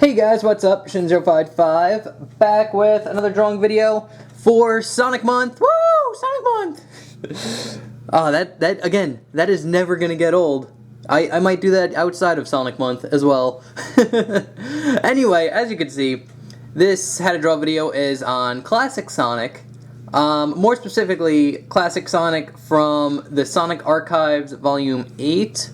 Hey guys, what's up? Shin055 back with another drawing video for Sonic Month. Woo! Sonic Month! Oh, that is never gonna get old. I might do that outside of Sonic Month as well. Anyway, as you can see, this how to draw video is on Classic Sonic. More specifically, Classic Sonic from the Sonic Archives Volume 8,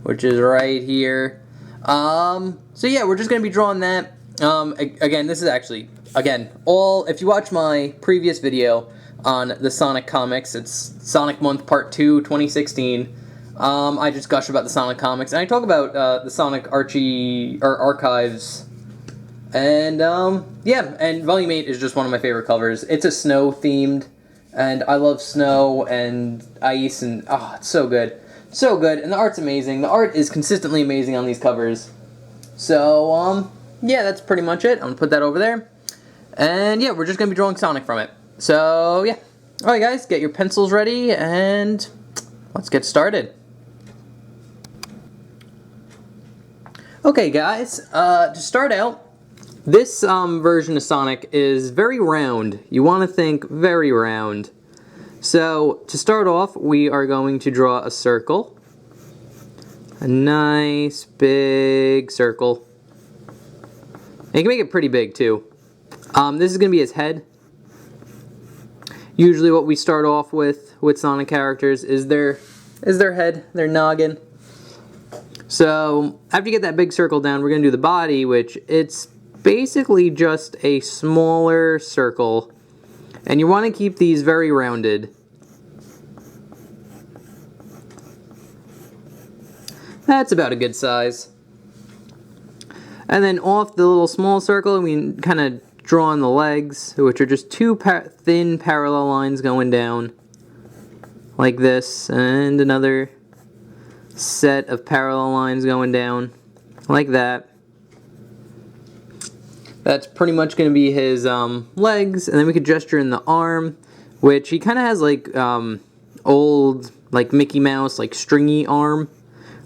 which is right here. So yeah, we're just going to be drawing that. Again, this is actually, if you watch my previous video on the Sonic comics, it's Sonic Month Part 2, 2016. I just gush about the Sonic comics, and I talk about, the Sonic Archie, or Archives, and, yeah, and Volume 8 is just one of my favorite covers. It's a snow-themed, and I love snow and ice, and, oh, it's so good. So good, and the art's amazing. The art is consistently amazing on these covers. So, yeah, that's pretty much it. I'm going to put that over there. And, yeah, we're just going to be drawing Sonic from it. So, yeah. Alright, guys, get your pencils ready, and let's get started. Okay, guys, to start out, this version of Sonic is very round. You want to think very round. So, to start off, we are going to draw a circle. A nice, big circle. And you can make it pretty big, too. This is going to be his head. Usually what we start off with Sonic characters is their head, their noggin. So, after you get that big circle down, we're going to do the body, which it's basically just a smaller circle. And you want to keep these very rounded. That's about a good size. And then off the little small circle, we kind of draw on the legs, which are just two thin parallel lines going down. Like this. And another set of parallel lines going down. Like that. That's pretty much going to be his legs, and then we could gesture in the arm, which he kind of has like old, like Mickey Mouse, like stringy arm.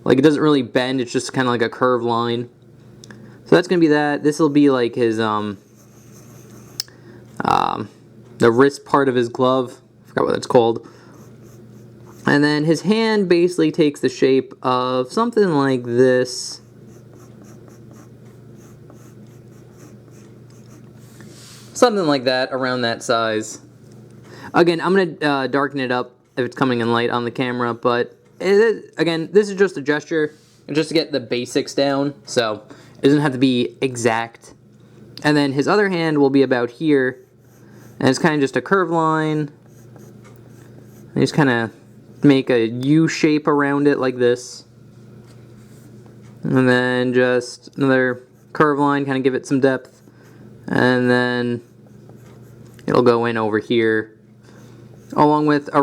Like it doesn't really bend, it's just kind of like a curved line. So that's going to be that. This will be like his, the wrist part of his glove. I forgot what that's called. And then his hand basically takes the shape of something like this. Something like that, around that size. Again, I'm going to darken it up if it's coming in light on the camera, but again, this is just a gesture, just to get the basics down, so it doesn't have to be exact. And then his other hand will be about here, and it's kind of just a curved line. And just kind of make a U shape around it like this. And then just another curved line, kind of give it some depth. And then it'll go in over here, along with the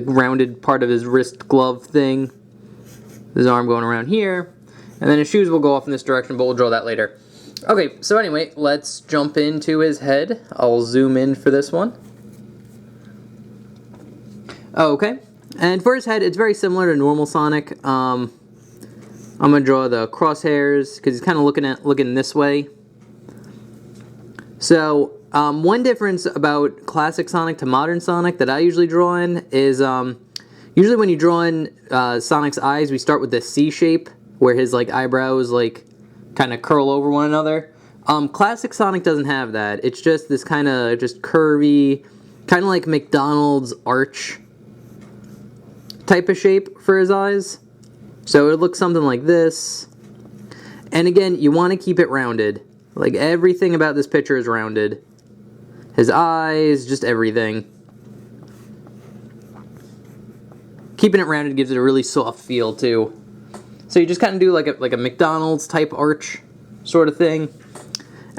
rounded part of his wrist glove thing. His arm going around here, and then his shoes will go off in this direction, but we'll draw that later. Okay, so anyway, let's jump into his head. I'll zoom in for this one. Okay, and for his head, it's very similar to normal Sonic. I'm gonna draw the crosshairs because he's kind of looking this way. So, one difference about classic Sonic to modern Sonic that I usually draw in is, usually when you draw in Sonic's eyes, we start with this C shape, where his like eyebrows like kind of curl over one another. Classic Sonic doesn't have that. It's just this kind of just curvy, kind of like McDonald's arch type of shape for his eyes. So it looks something like this. And again, you want to keep it rounded. Like, everything about this picture is rounded. His eyes, just everything. Keeping it rounded gives it a really soft feel, too. So you just kind of do like a McDonald's type arch sort of thing.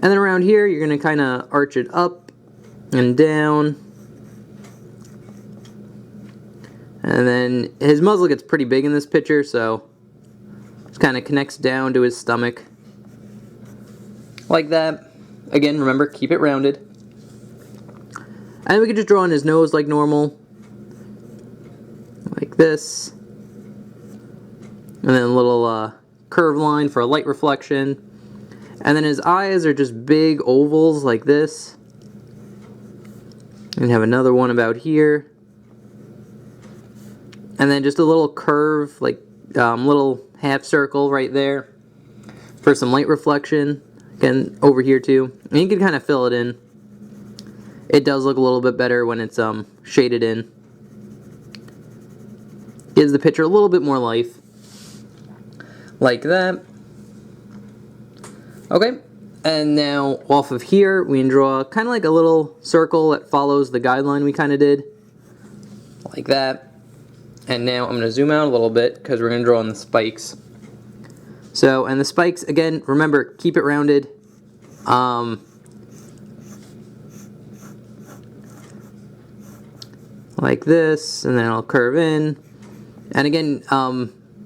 And then around here, you're going to kind of arch it up and down. And then his muzzle gets pretty big in this picture, so it kind of connects down to his stomach. Like that. Again, remember, keep it rounded. And we can just draw on his nose like normal. Like this. And then a little curved line for a light reflection. And then his eyes are just big ovals like this. And have another one about here. And then just a little curve, like little half circle right there for some light reflection. Again, over here too. And you can kind of fill it in. It does look a little bit better when it's shaded in. Gives the picture a little bit more life. Like that. Okay. And now off of here, we can draw kind of like a little circle that follows the guideline we kind of did. Like that. And now I'm going to zoom out a little bit because we're going to draw on the spikes. So, and the spikes, again, remember, keep it rounded. Like this, and then I'll curve in. And again,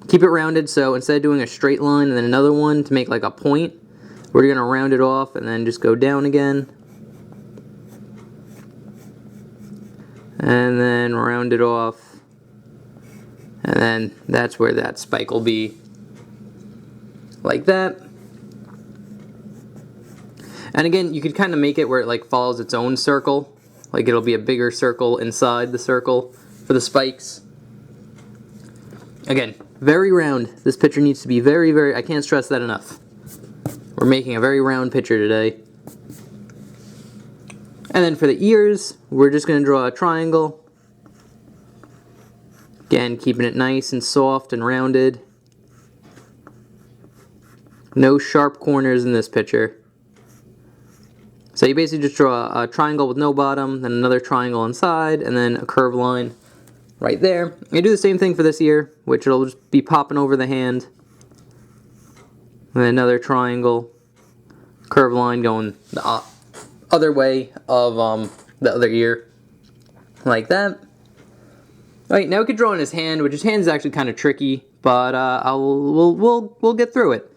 keep it rounded, so instead of doing a straight line and then another one to make like a point, we're going to round it off and then just go down again. And then round it off. And then that's where that spike will be. Like that. And again, you could kind of make it where it like follows its own circle. Like it'll be a bigger circle inside the circle for the spikes. Again, very round. This picture needs to be very, very, I can't stress that enough. We're making a very round picture today. And then for the ears, we're just going to draw a triangle. Again, keeping it nice and soft and rounded. No sharp corners in this picture. So you basically just draw a triangle with no bottom, then another triangle inside, and then a curved line right there. You do the same thing for this ear, which it'll just be popping over the hand. And then another triangle, curved line going the other way of the other ear. Like that. Alright, now we could draw on his hand, which his hand is actually kind of tricky, but we'll get through it.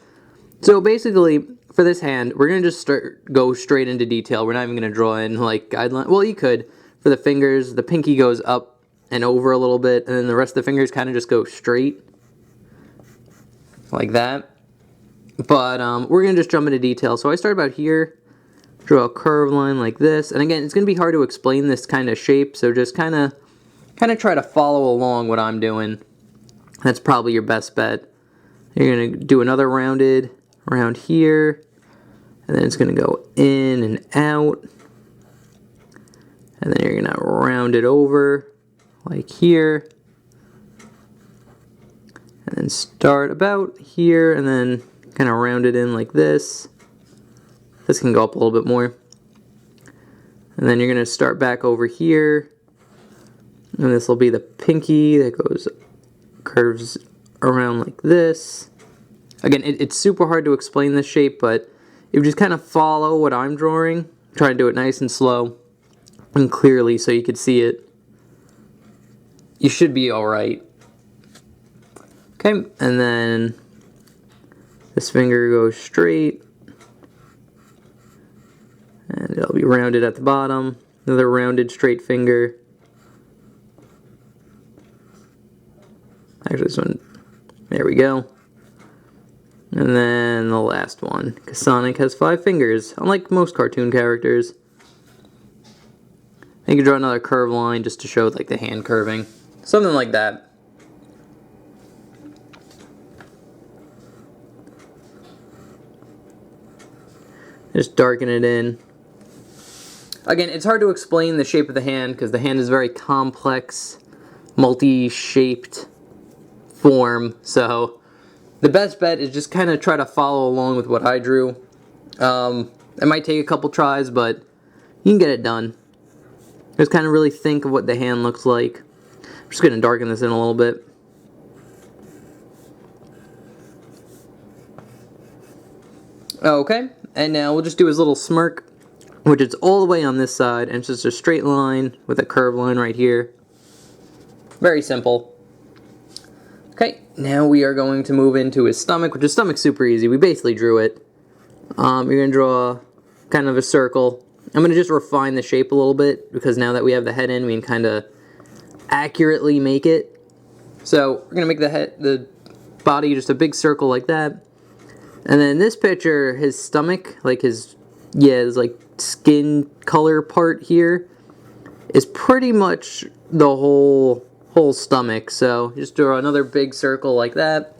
So basically, for this hand, we're going to just go straight into detail. We're not even going to draw in like guideline. Well, you could. For the fingers, the pinky goes up and over a little bit, and then the rest of the fingers kind of just go straight. Like that. But we're going to just jump into detail. So I start about here, draw a curved line like this. And again, it's going to be hard to explain this kind of shape, so just kind of try to follow along what I'm doing. That's probably your best bet. You're going to do another rounded around here, and then it's going to go in and out, and then you're going to round it over like here, and then start about here, and then kind of round it in like this. This can go up a little bit more, and then you're going to start back over here, and this will be the pinky that curves around like this. Again, it's super hard to explain this shape, but if you just kind of follow what I'm drawing, try to do it nice and slow and clearly so you could see it, you should be alright. Okay, and then this finger goes straight, and it'll be rounded at the bottom. Another rounded straight finger. Actually, this one, there we go. And then the last one, because Sonic has 5 fingers, unlike most cartoon characters. You can draw another curved line just to show like the hand curving. Something like that. Just darken it in. Again, it's hard to explain the shape of the hand because the hand is very complex, multi-shaped form, so the best bet is just kind of try to follow along with what I drew. It might take a couple tries, but you can get it done. Just kind of really think of what the hand looks like. I'm just going to darken this in a little bit. Okay, and now we'll just do his little smirk, which is all the way on this side, and it's just a straight line with a curved line right here. Very simple. Okay, now we are going to move into his stomach, which his stomach's super easy. We basically drew it. You're going to draw kind of a circle. I'm going to just refine the shape a little bit, because now that we have the head in, we can kind of accurately make it. So we're going to make the body just a big circle like that. And then this picture, his stomach, like his like skin color part here is pretty much the whole stomach. So just draw another big circle like that.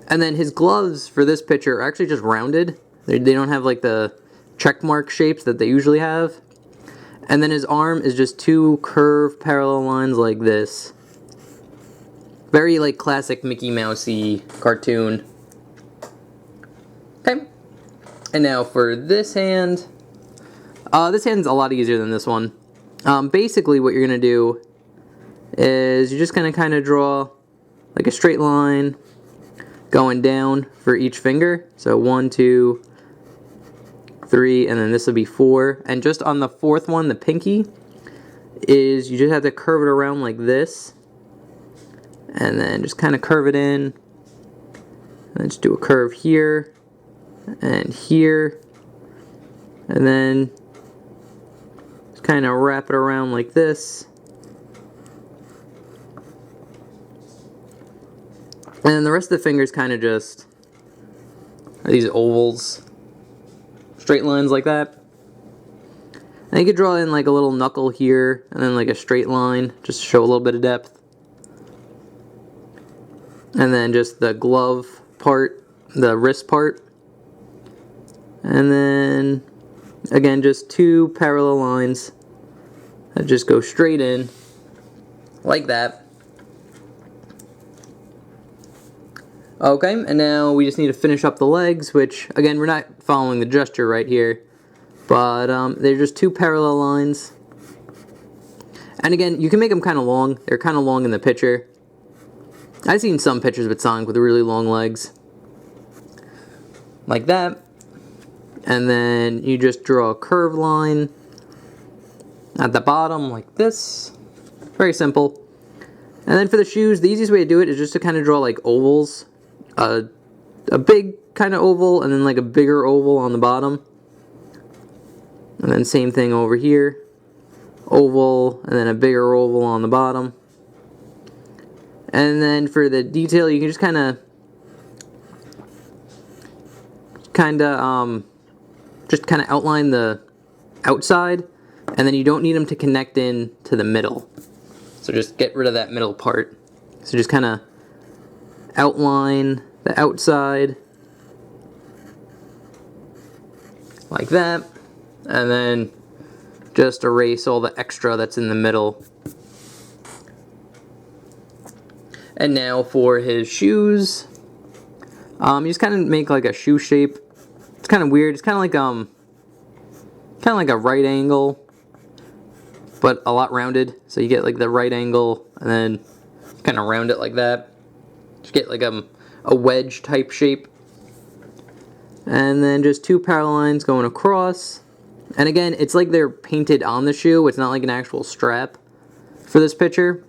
And then his gloves for this picture are actually just rounded. They don't have like the check mark shapes that they usually have. And then his arm is just two curved parallel lines like this. Very like classic Mickey Mousey cartoon. Okay. And now for this hand. This hand's a lot easier than this one. Basically what you're going to do is you're just going to kind of draw like a straight line going down for each finger. So 1, 2, 3, and then this will be 4. And just on the fourth one, the pinky, is you just have to curve it around like this. And then just kind of curve it in. And then just do a curve here and here. And then just kind of wrap it around like this. And then the rest of the fingers kind of just are these ovals. Straight lines like that. And you could draw in like a little knuckle here and then like a straight line just to show a little bit of depth. And then just the glove part, the wrist part. And then again just two parallel lines that just go straight in like that. Okay, and now we just need to finish up the legs, which again we're not following the gesture right here, but they're just two parallel lines. And again, you can make them kind of long. They're kind of long in the picture. I've seen some pictures with Sonic with really long legs. Like that. And then you just draw a curved line at the bottom like this. Very simple. And then for the shoes, the easiest way to do it is just to kind of draw like ovals. A big kind of oval and then like a bigger oval on the bottom. And then same thing over here. Oval and then a bigger oval on the bottom. And then for the detail, you can just kind of outline the outside, and then you don't need them to connect in to the middle. So just get rid of that middle part. So just kind of outline the outside like that, and then just erase all the extra that's in the middle. And now for his shoes, you just kind of make like a shoe shape. It's kind of weird. It's kind of like a right angle, but a lot rounded. So you get like the right angle, and then kind of round it like that. Just get like a wedge type shape. And then just two parallel lines going across. And again, it's like they're painted on the shoe. It's not like an actual strap for this picture.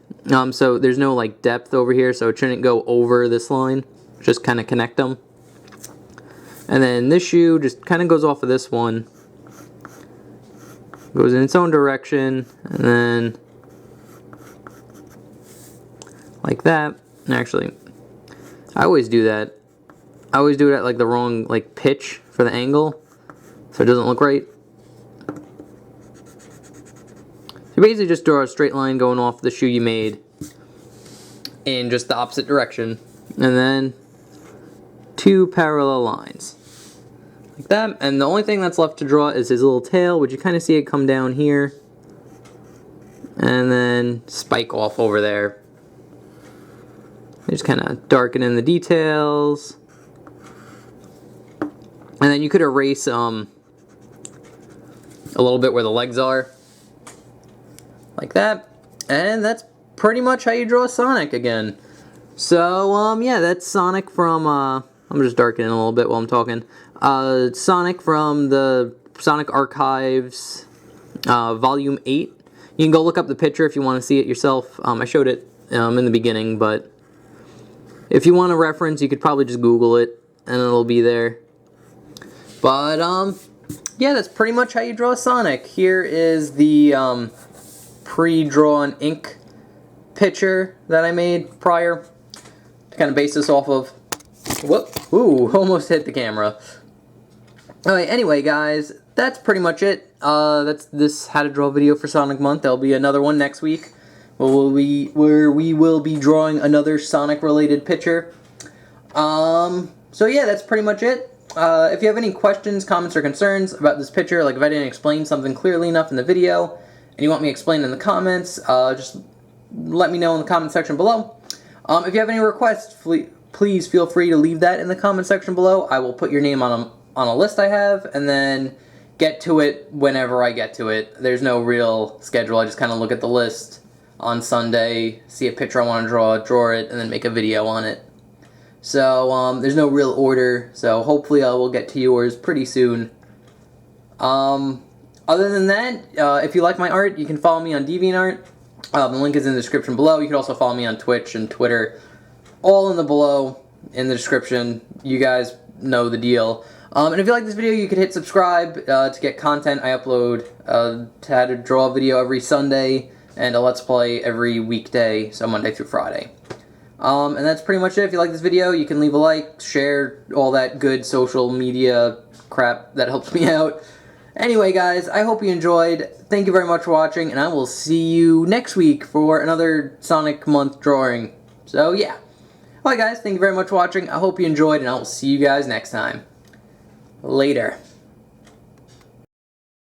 So there's no like depth over here, so it shouldn't go over this line. Just kind of connect them. And then this shoe just kind of goes off of this one. Goes in its own direction, and then like that. And actually, I always do that. I always do it at like the wrong like pitch for the angle, so it doesn't look right. So basically just draw a straight line going off the shoe you made in just the opposite direction, and then two parallel lines like that. And the only thing that's left to draw is his little tail, which you kind of see it come down here and then spike off over there. Just kind of darken in the details. And then you could erase a little bit where the legs are. Like that. And that's pretty much how you draw Sonic again. So, yeah, that's Sonic from, I'm just darkening a little bit while I'm talking. Sonic from the Sonic Archives, Volume 8. You can go look up the picture if you want to see it yourself. I showed it in the beginning, but if you want a reference, you could probably just Google it, and it'll be there. But, yeah, that's pretty much how you draw Sonic. Here is the pre-drawn ink picture that I made prior to kind of base this off of. Whoop. Ooh, almost hit the camera. Alright, anyway, guys, that's pretty much it. That's this how to draw video for Sonic Month. There'll be another one next week where we will be drawing another Sonic-related picture. So yeah, that's pretty much it. If you have any questions, comments, or concerns about this picture, like if I didn't explain something clearly enough in the video, and you want me explained in the comments, just let me know in the comment section below. If you have any requests, please feel free to leave that in the comment section below. I will put your name on a list I have, and then get to it whenever I get to it. There's no real schedule. I just kind of look at the list on Sunday, see a picture I want to draw it, and then make a video on it. So, there's no real order, so hopefully I will get to yours pretty soon. Other than that, if you like my art, you can follow me on DeviantArt. The link is in the description below. You can also follow me on Twitch and Twitter. All in the the description. You guys know the deal. And if you like this video, you can hit subscribe to get content. I upload how to draw a video every Sunday, and a Let's Play every weekday, so Monday through Friday. And that's pretty much it. If you like this video, you can leave a like, share, all that good social media crap that helps me out. Anyway, guys, I hope you enjoyed. Thank you very much for watching, and I will see you next week for another Sonic Month drawing. So, yeah. Alright, guys, thank you very much for watching. I hope you enjoyed, and I will see you guys next time. Later.